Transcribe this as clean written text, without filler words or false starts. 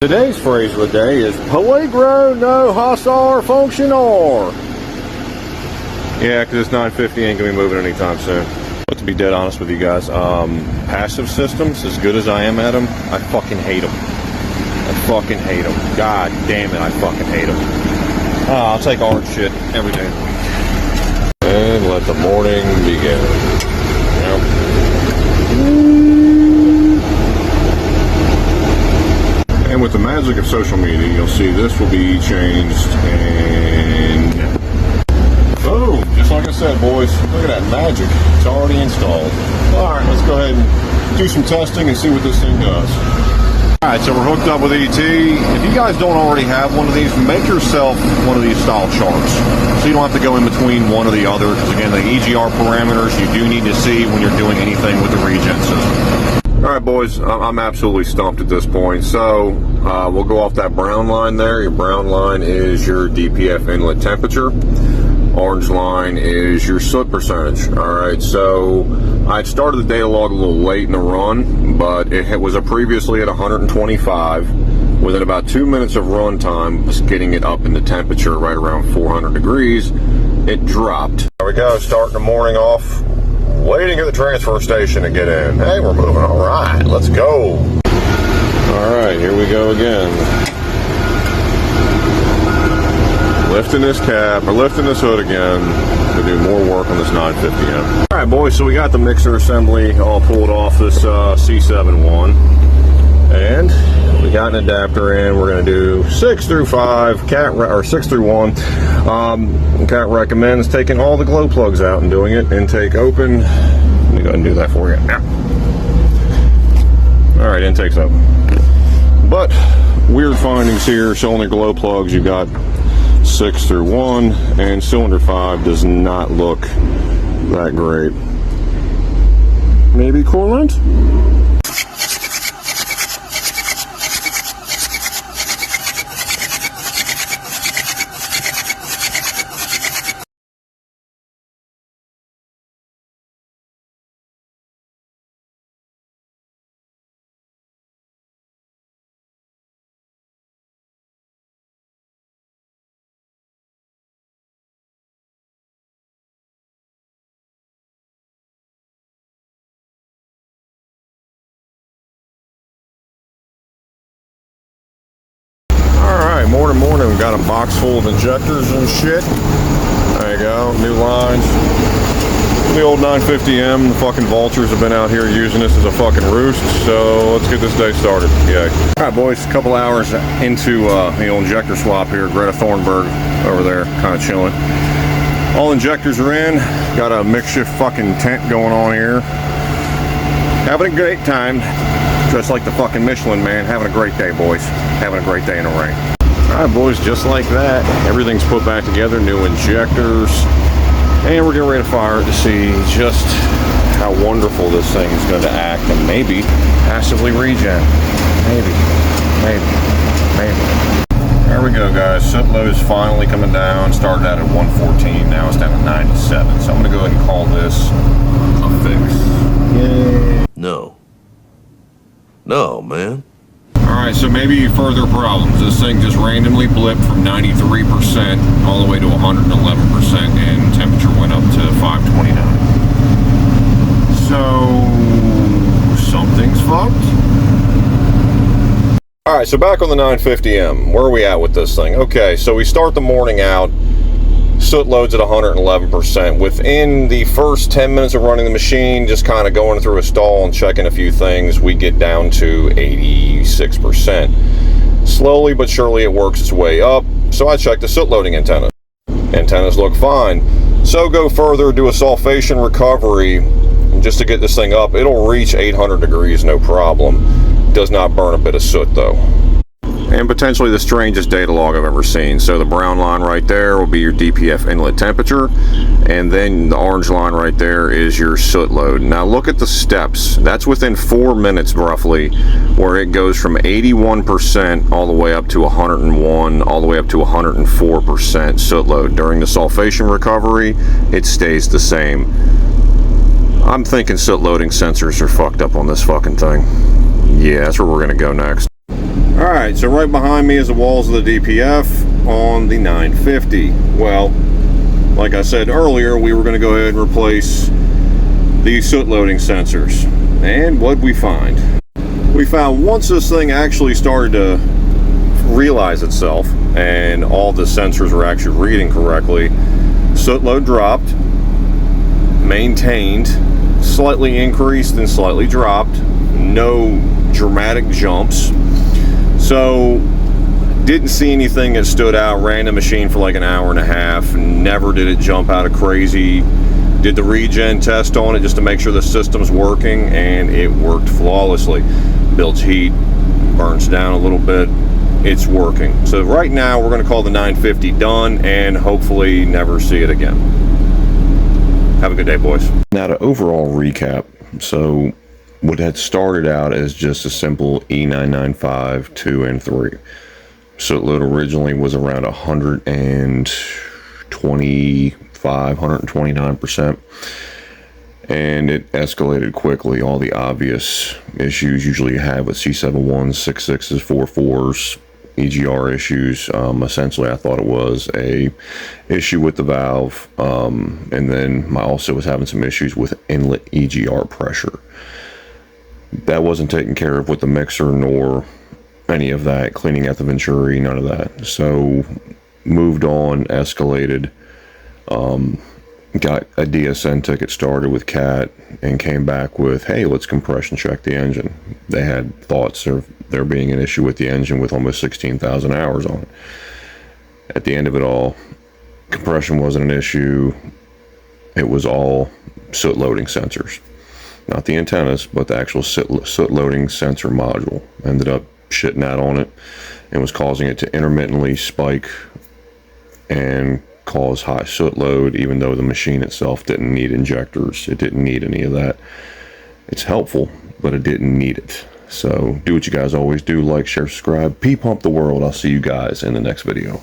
Today's phrase of the day is peligro no hasar functionar. Yeah, because this 950 ain't going to be moving anytime soon. But to be dead honest with you guys, passive systems, as good as I am at them, I fucking hate them. I fucking hate them. God damn it, I fucking hate them. I'll take orange shit every day of the week. And let the morning begin. Yep. And with the magic of social media, you'll see this will be changed and boom, just like I said, boys, look at that magic. It's already installed. Alright, let's go ahead and do some testing and see what this thing does. Alright, so we're hooked up with ET. If you guys don't already have one of these, make yourself one of these style charts. So you don't have to go in between one or the other, because again, the EGR parameters you do need to see when you're doing anything with the regen system. Alright boys, I'm absolutely stumped at this point. So we'll go off that brown line there. Your brown line is your DPF inlet temperature. Orange line is your soot percentage. Alright, so I started the data log a little late in the run, but it was previously at 125. Within about 2 minutes of run time, just getting it up in the temperature right around 400 degrees, it dropped. There we go, starting the morning off. Waiting at the transfer station to get in. Hey, we're moving. All right, let's go. All right, here we go again. Lifting this cap, or lifting this hood again to do more work on this 950M. All right, boys, so we got the mixer assembly all pulled off this C71. And we got an adapter in. We're going to do 6 through 5, or 6 through 1. Cat recommends taking all the glow plugs out and doing it. Intake open. Let me go ahead and do that for you. Yeah. All right, intake's open. But weird findings here. Cylinder glow plugs, you got 6 through 1, and cylinder 5 does not look that great. Maybe coolant? Morning, we got a box full of injectors and shit. There you go, new lines. The old 950M, the fucking vultures have been out here using this as a fucking roost, so let's get this day started. Yay. Alright boys, a couple hours into the old injector swap here. Greta Thunberg over there, kind of chilling. All injectors are in, got a makeshift fucking tent going on here. Having a great time, dressed like the fucking Michelin man. Having a great day, boys. Having a great day in the rain. Alright boys, just like that, everything's put back together, new injectors, and we're getting ready to fire it to see just how wonderful this thing is going to act and maybe passively regen. Maybe. There we go guys, soot load is finally coming down. Started out at 114, now it's down to 97, so I'm going to go ahead and call this a fix. Yay. No, man. Alright, so maybe further problems. This thing just randomly blipped from 93% all the way to 111%, and temperature went up to 529. So, something's fucked? Alright, so back on the 950M. Where are we at with this thing? Okay, so we start the morning out. Soot loads at 111%. Within the first 10 minutes of running the machine, just kind of going through a stall and checking a few things, we get down to 86%. Slowly but surely it works its way up, so I check the soot loading antenna. Antennas look fine. So go further, do a sulfation recovery, just to get this thing up. It'll reach 800 degrees, no problem. Does not burn a bit of soot though. And potentially the strangest data log I've ever seen. So the brown line right there will be your DPF inlet temperature, and then the orange line right there is your soot load. Now look at the steps. That's within 4 minutes roughly, where it goes from 81% all the way up to 101, all the way up to 104% soot load. During the sulfation recovery, it stays the same. I'm thinking soot loading sensors are fucked up on this fucking thing. Yeah, that's where we're gonna go next. Alright, so right behind me is the walls of the DPF on the 950. Well, like I said earlier, we were going to go ahead and replace these soot loading sensors. And what'd we find? We found once this thing actually started to realize itself and all the sensors were actually reading correctly, soot load dropped, maintained, slightly increased and slightly dropped, no dramatic jumps. So didn't see anything that stood out. Ran the machine for like an hour and a half, never did it jump out of crazy. Did the regen test on it just to make sure the system's working, and it worked flawlessly. Builds heat, burns down a little bit, it's working. So right now we're going to call the 950 done and hopefully never see it again. Have a good day, boys. Now to overall recap, so what had started out as just a simple E995 2 and 3. Soot load originally was around 129%, and it escalated quickly. All the obvious issues usually you have with C71s, 66s, 44s, EGR issues. Essentially, I thought it was a issue with the valve, and then I also was having some issues with inlet EGR pressure. That wasn't taken care of with the mixer nor any of that, cleaning out the venturi, none of that. So moved on, escalated, got a DSN ticket started with CAT and came back with, hey, let's compression check the engine. They had thoughts of there being an issue with the engine with almost 16,000 hours on it. At the end of it all, compression wasn't an issue. It was all soot loading sensors. Not the antennas, but the actual soot loading sensor module. Ended up shitting out on it and was causing it to intermittently spike and cause high soot load, even though the machine itself didn't need injectors. It didn't need any of that. It's helpful, but it didn't need it. So do what you guys always do: like, share, subscribe, P-Pump the world. I'll see you guys in the next video.